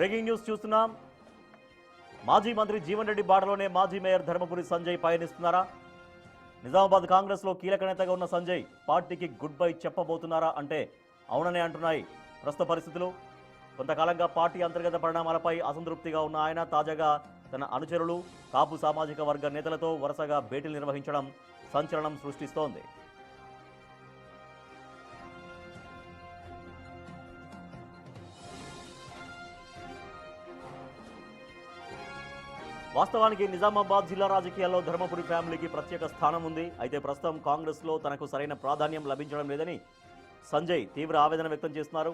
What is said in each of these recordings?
Breaking news చూస్తున్నాం. మాజీ మంత్రి జీవన్ రెడ్డి బాటలోనే మాజీ మేయర్ ధర్మపురి సంజయ్ పయనిస్తున్నారా? నిజామాబాద్ కాంగ్రెస్ లో కీలక నేతగా ఉన్న సంజయ్ పార్టీకి గుడ్ బై చెప్పబోతున్నారా అంటే అవుననే అంటున్నాయి ప్రస్తుత పరిస్థితులు. కొంతకాలంగా పార్టీ అంతర్గత పరిణామాలపై అసంతృప్తిగా ఉన్న ఆయన తాజాగా తన అనుచరులు కాపు సామాజిక వర్గ నేతలతో వరుసగా భేటీలు నిర్వహించడం సంచలనం సృష్టిస్తోంది. వాస్తవానికి నిజామాబాద్ జిల్లా రాజకీయాల్లో ధర్మపురి ఫ్యామిలీకి ప్రత్యేక స్థానం ఉంది. అయితే ప్రస్తుతం కాంగ్రెస్లో తనకు సరైన ప్రాధాన్యం లభించడం లేదని సంజయ్ తీవ్ర ఆవేదన వ్యక్తం చేస్తున్నారు.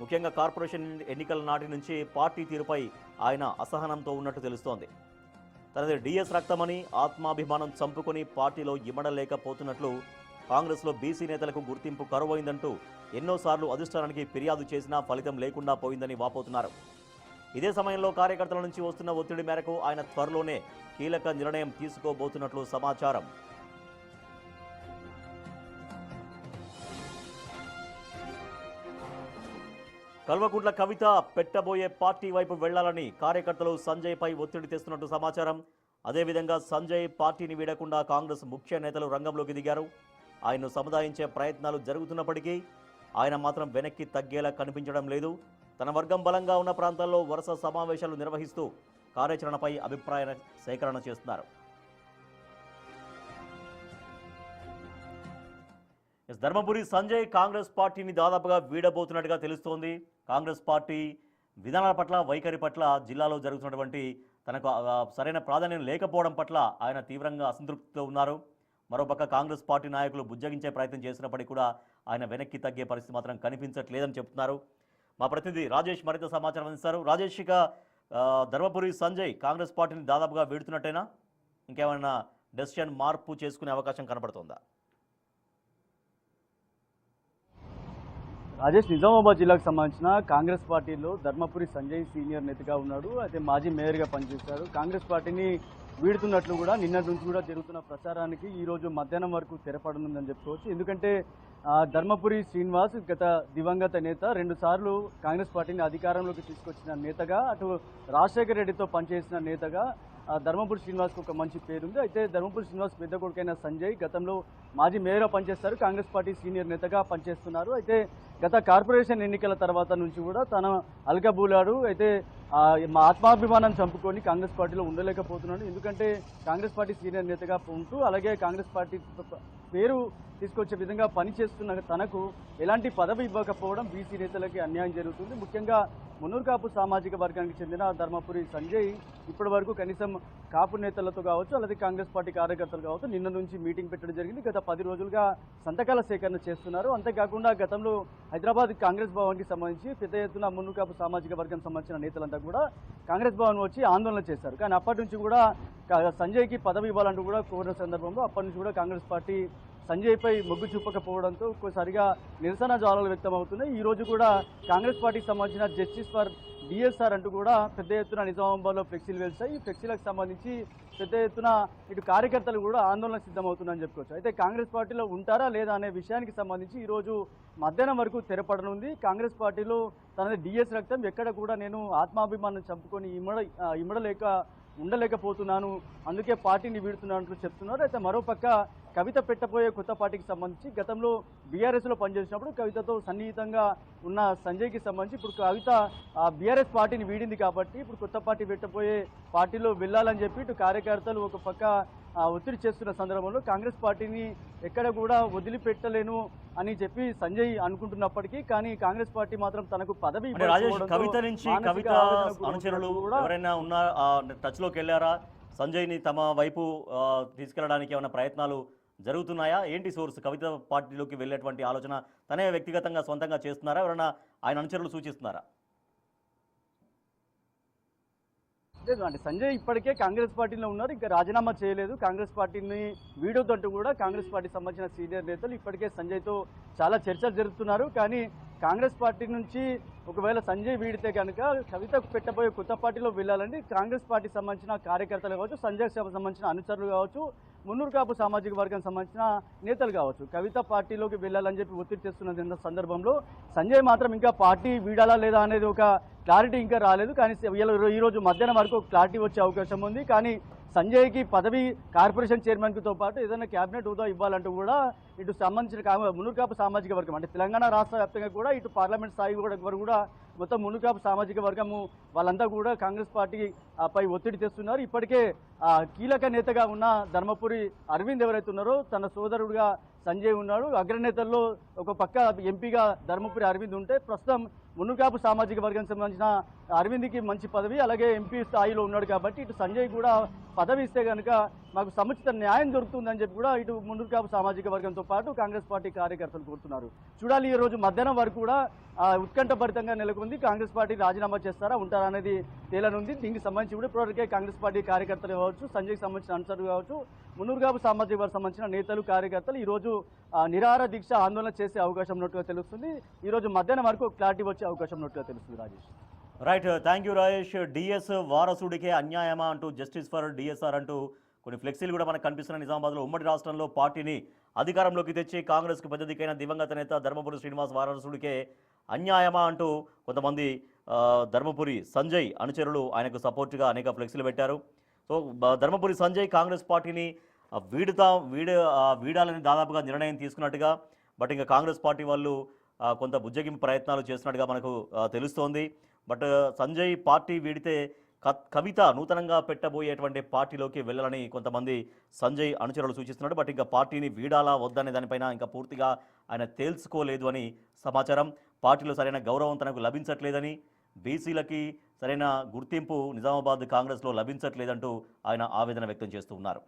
ముఖ్యంగా కార్పొరేషన్ ఎన్నికల నాటి నుంచి పార్టీ తీరుపై ఆయన అసహనంతో ఉన్నట్టు తెలుస్తోంది. తనది డిఎస్ రక్తమని ఆత్మాభిమానం చంపుకొని పార్టీలో ఇమడలేకపోతున్నట్లు, కాంగ్రెస్లో బీసీ నేతలకు గుర్తింపు కరువైందంటూ ఎన్నోసార్లు అధిష్టానానికి ఫిర్యాదు చేసినా ఫలితం లేకుండా పోయిందని వాపోతున్నారు. ఇదే సమయంలో కార్యకర్తల నుంచి వస్తున్న ఒత్తిడి మేరకు ఆయన త్వరలోనే కీలక నిర్ణయం తీసుకోబోతున్నట్లు సమాచారం. కల్వకుంట్ల కవిత పెట్టబోయే పార్టీ వైపు వెళ్లాలని కార్యకర్తలు సంజయ్ పై ఒత్తిడి తెస్తున్నట్టు సమాచారం. అదేవిధంగా సంజయ్ పార్టీని వీడకుండా కాంగ్రెస్ ముఖ్య నేతలు రంగంలోకి దిగారు. ఆయన్ను సముదాయించే ప్రయత్నాలు జరుగుతున్నప్పటికీ ఆయన మాత్రం వెనక్కి తగ్గేలా కనిపించడం లేదు. తన వర్గం బలంగా ఉన్న ప్రాంతాల్లో వరుస సమావేశాలు నిర్వహిస్తూ కార్యాచరణపై అభిప్రాయ సేకరణ చేస్తున్నారు. ధర్మపురి సంజయ్ కాంగ్రెస్ పార్టీని దాదాపుగా వీడబోతున్నట్టుగా తెలుస్తోంది. కాంగ్రెస్ పార్టీ విధానాల పట్ల, వైఖరి పట్ల జిల్లాలో జరుగుతున్నటువంటి తనకు సరైన ప్రాధాన్యం లేకపోవడం పట్ల ఆయన తీవ్రంగా అసంతృప్తితో ఉన్నారు. మరోపక్క కాంగ్రెస్ పార్టీ నాయకులు బుజ్జగించే ప్రయత్నం చేసినప్పటికీ కూడా ఆయన వెనక్కి తగ్గే పరిస్థితి మాత్రం కనిపించట్లేదని చెప్తున్నారు. మా ప్రతినిధి రాజేష్ మరింత సమాచారం అందిస్తారు. రాజేష్, ఇక ధర్మపురి సంజయ్ కాంగ్రెస్ పార్టీని దాదాపుగా వీడుతున్నట్టేనా? ఇంకేమైనా డెసిషన్ మార్పు చేసుకునే అవకాశం కనబడుతోందా? రాజేష్, నిజామాబాద్ జిల్లాకు సంబంధించిన కాంగ్రెస్ పార్టీలో ధర్మపురి సంజయ్ సీనియర్ నేతగా ఉన్నాడు. అయితే మాజీ మేయర్గా పనిచేశారు. కాంగ్రెస్ పార్టీని వీడుతున్నట్లు కూడా నిన్నటి నుంచి కూడా జరుగుతున్న ప్రచారానికి ఈరోజు మధ్యాహ్నం వరకు తెరపడనుందని చెప్పుకోవచ్చు. ఎందుకంటే ధర్మపురి శ్రీనివాస్ గత దివంగత నేత, 2 సార్లు కాంగ్రెస్ పార్టీని అధికారంలోకి తీసుకొచ్చిన నేతగా, అటు రాజశేఖర రెడ్డితో పనిచేసిన నేతగా ధర్మపురి శ్రీనివాస్కి ఒక మంచి పేరుంది. అయితే ధర్మపురి శ్రీనివాస్ పెద్ద కొడుకైన సంజయ్ గతంలో మాజీ మేయర్గా పనిచేస్తారు, కాంగ్రెస్ పార్టీ సీనియర్ నేతగా పనిచేస్తున్నారు. అయితే గత కార్పొరేషన్ ఎన్నికల తర్వాత నుంచి కూడా తన అల్కబూలాడు. అయితే మా ఆత్మాభిమానం చంపుకొని కాంగ్రెస్ పార్టీలో ఉండలేకపోతున్నాడు. ఎందుకంటే కాంగ్రెస్ పార్టీ సీనియర్ నేతగా ఉంటూ, అలాగే కాంగ్రెస్ పార్టీ పేరు తీసుకొచ్చే విధంగా పనిచేస్తున్న తనకు ఎలాంటి పదవి ఇవ్వకపోవడం బీసీ నేతలకి అన్యాయం జరుగుతుంది. ముఖ్యంగా మున్నూరు కాపు సామాజిక వర్గానికి చెందిన ధర్మపురి సంజయ్ ఇప్పటి వరకు కనీసం కాపు నేతలతో కావచ్చు, అలాగే కాంగ్రెస్ పార్టీ కార్యకర్తలు కావచ్చు, నిన్న నుంచి మీటింగ్ పెట్టడం జరిగింది. గత 10 రోజులుగా సంతకాల సేకరణ చేస్తున్నారు. అంతేకాకుండా గతంలో హైదరాబాద్ కాంగ్రెస్ భవన్కి సంబంధించి పెద్ద ఎత్తున మున్నూరు కాపు సామాజిక వర్గం సంబంధించిన నేతలంతా కూడా కాంగ్రెస్ భవన్ వచ్చి ఆందోళన చేశారు. కానీ అప్పటి నుంచి కూడా సంజయ్కి పదవి ఇవ్వాలంటూ కూడా కోరిన సందర్భంలో అప్పటి నుంచి కూడా కాంగ్రెస్ పార్టీ సంజయ్పై మొగ్గు చూపకపోవడంతో ఒక్కసారిగా నిరసన జ్వాలలు వ్యక్తమవుతున్నాయి. ఈ రోజు కూడా కాంగ్రెస్ పార్టీకి సంబంధించిన జస్టిస్ ఫర్ డిఎస్ఆర్ అంటూ కూడా పెద్ద ఎత్తున నిజామాబాద్లో ఫ్లెక్సీలు వెళ్తాయి. ఈ ఫ్లెక్సీలకు సంబంధించి పెద్ద ఎత్తున ఇటు కార్యకర్తలు కూడా ఆందోళన సిద్ధమవుతుందని చెప్పుకోవచ్చు. అయితే కాంగ్రెస్ పార్టీలో ఉంటారా లేదా అనే విషయానికి సంబంధించి ఈరోజు మధ్యాహ్నం వరకు తెరపడనుంది. కాంగ్రెస్ పార్టీలో తనది డిఎస్ రక్తం, ఎక్కడ కూడా నేను ఆత్మాభిమానం చంపుకొని ఉండలేకపోతున్నాను, అందుకే పార్టీని వీడుతున్నానంటూ చెప్తున్నారు. అయితే మరోపక్క కవిత పెట్టబోయే కొత్త పార్టీకి సంబంధించి గతంలో బీఆర్ఎస్లో పనిచేసినప్పుడు కవితతో సన్నిహితంగా ఉన్న సంజయ్కి సంబంధించి ఇప్పుడు కవిత బీఆర్ఎస్ పార్టీని వీడింది కాబట్టి ఇప్పుడు కొత్త పార్టీ పెట్టబోయే పార్టీలో వెళ్ళాలని చెప్పి ఇటు కార్యకర్తలు ఒక పక్క ఒత్తిడి చేస్తున్న సందర్భంలో కాంగ్రెస్ పార్టీని ఎక్కడ కూడా వదిలిపెట్టలేను అని చెప్పి సంజయ్ అనుకుంటున్నప్పటికీ కానీ కాంగ్రెస్ పార్టీ మాత్రం తనకు పదవి కవిత నుంచి కవిత అనుచరులు ఎవరైనా ఉన్న టచ్ లోకి వెళ్ళారా? సంజయ్ని తమ వైపు తీసుకెళ్లడానికి ఏమైనా ప్రయత్నాలు జరుగుతున్నాయా? ఏంటి సోర్స్? కవిత పార్టీలోకి వెళ్ళేటువంటి ఆలోచన తనే వ్యక్తిగతంగా సొంతంగా చేస్తున్నారా? ఎవరైనా ఆయన అనుచరులు సూచిస్తున్నారా? అంటే సంజయ్ ఇప్పటికే కాంగ్రెస్ పార్టీలో ఉన్నారు, ఇంకా రాజీనామా చేయలేదు. కాంగ్రెస్ పార్టీని వీడొద్దంటూ కూడా కాంగ్రెస్ పార్టీకి సంబంధించిన సీనియర్ నేతలు ఇప్పటికే సంజయ్తో చాలా చర్చలు జరుపుతున్నారు. కానీ కాంగ్రెస్ పార్టీ నుంచి ఒకవేళ సంజయ్ వీడితే కనుక కవితకు పెట్టబోయే కొత్త పార్టీలో వెళ్ళాలని కాంగ్రెస్ పార్టీకి సంబంధించిన కార్యకర్తలు కావచ్చు, సంజయ్ సంబంధించిన అనుచరులు కావచ్చు, మున్నూరు కాపు సామాజిక వర్గం సంబంధించిన నేతలు కావచ్చు కవిత పార్టీలోకి వెళ్ళాలని చెప్పి ఒత్తిడి చేస్తున్న సందర్భంలో సంజయ్ మాత్రం ఇంకా పార్టీ వీడాలా లేదా అనేది ఒక క్లారిటీ ఇంకా రాలేదు. కానీ ఈరోజు మధ్యాహ్నం వరకు క్లారిటీ వచ్చే అవకాశం ఉంది. కానీ సంజయ్కి పదవి కార్పొరేషన్ చైర్మన్తో పాటు ఏదైనా క్యాబినెట్ హోదా ఇవ్వాలంటూ కూడా ఇటు సంబంధించిన మున్నూరు కాపు సామాజిక వర్గం అంటే తెలంగాణ రాష్ట్ర వ్యాప్తంగా కూడా ఇటు పార్లమెంట్ స్థాయి వరకు కూడా మొత్తం మున్నూరు కాపు సామాజిక వర్గము వాళ్ళంతా కూడా కాంగ్రెస్ పార్టీ పై ఒత్తిడి తెస్తున్నారు. ఇప్పటికే కీలక నేతగా ఉన్న ధర్మపురి అరవింద్ ఎవరైతే ఉన్నారో తన సోదరుడుగా సంజయ్ ఉన్నాడు. అగ్రనేతల్లో ఒక పక్క ఎంపీగా ధర్మపురి అరవింద్ ఉంటే ప్రస్తుతం మున్నూరు కాపు సామాజిక వర్గానికి సంబంధించిన అరవింద్కి మంచి పదవి అలాగే ఎంపీ స్థాయిలో ఉన్నాడు కాబట్టి ఇటు సంజయ్ కూడా పదవి ఇస్తే కనుక మాకు సముచిత న్యాయం దొరుకుతుందని చెప్పి కూడా ఇటు మున్నూరు కాపు సామాజిక వర్గంతో పాటు కాంగ్రెస్ పార్టీ కార్యకర్తలు కోరుతున్నారు. చూడాలి ఈ రోజు మధ్యాహ్నం వరకు కూడా ఉత్కంఠభరితంగా నెలకొంది. కాంగ్రెస్ పార్టీ రాజీనామా చేస్తారా ఉంటారా అనేది తేలనుంది. దీనికి సంబంధించి కూడా ఇప్పటివరకే కాంగ్రెస్ పార్టీ కార్యకర్తలు కావచ్చు, సంజయ్కి సంబంధించిన అనుచరులు కావచ్చు, మున్నూరు కాపు సామాజిక వర్గం సంబంధించిన నేతలు కార్యకర్తలు ఈరోజు నిరాహార దీక్ష ఆందోళన చేసే అవకాశం ఉన్నట్టుగా తెలుస్తుంది. ఈరోజు మధ్యాహ్నం వరకు క్లారిటీ వచ్చే అవకాశం ఉన్నట్టుగా తెలుస్తుంది. Rajesh. Right, thank you Rajesh. DS వారసుడికే అన్యాయమా అంటూ జస్టిస్ ఫర్ డిఎస్ఆర్ అంటూ కొన్ని ఫ్లెక్సీలు కూడా మనకు కనిపిస్తున్న నిజామాబాద్లో ఉమ్మడి రాష్ట్రంలో పార్టీని అధికారంలోకి తెచ్చి కాంగ్రెస్కు పెద్ద దిక్కైన దివంగత నేత ధర్మపురి శ్రీనివాస్ వారసుడికే అన్యాయమా అంటూ కొంతమంది ధర్మపురి సంజయ్ అనుచరులు ఆయనకు సపోర్ట్గా అనేక ఫ్లెక్సీలు పెట్టారు. సో ధర్మపురి సంజయ్ కాంగ్రెస్ పార్టీని వీడాలని దాదాపుగా నిర్ణయం తీసుకున్నట్టుగా, బట్ ఇంకా కాంగ్రెస్ పార్టీ వాళ్ళు కొంత బుజ్జగింపు ప్రయత్నాలు చేస్తున్నట్టుగా మనకు తెలుస్తోంది. బట్ సంజయ్ పార్టీ వీడితే కవిత నూతనంగా పెట్టబోయేటువంటి పార్టీలోకి వెళ్ళాలని కొంతమంది సంజయ్ అనుచరులు సూచిస్తున్నాడు. బట్ ఇంకా పార్టీని వీడాలా వద్దనే దానిపైన ఇంకా పూర్తిగా ఆయన తేల్చుకోలేదు అని సమాచారం. పార్టీలో సరైన గౌరవం తనకు లభించట్లేదని, బీసీలకి సరైన గుర్తింపు నిజామాబాద్ కాంగ్రెస్లో లభించట్లేదంటూ ఆయన ఆవేదన వ్యక్తం చేస్తూ ఉన్నారు.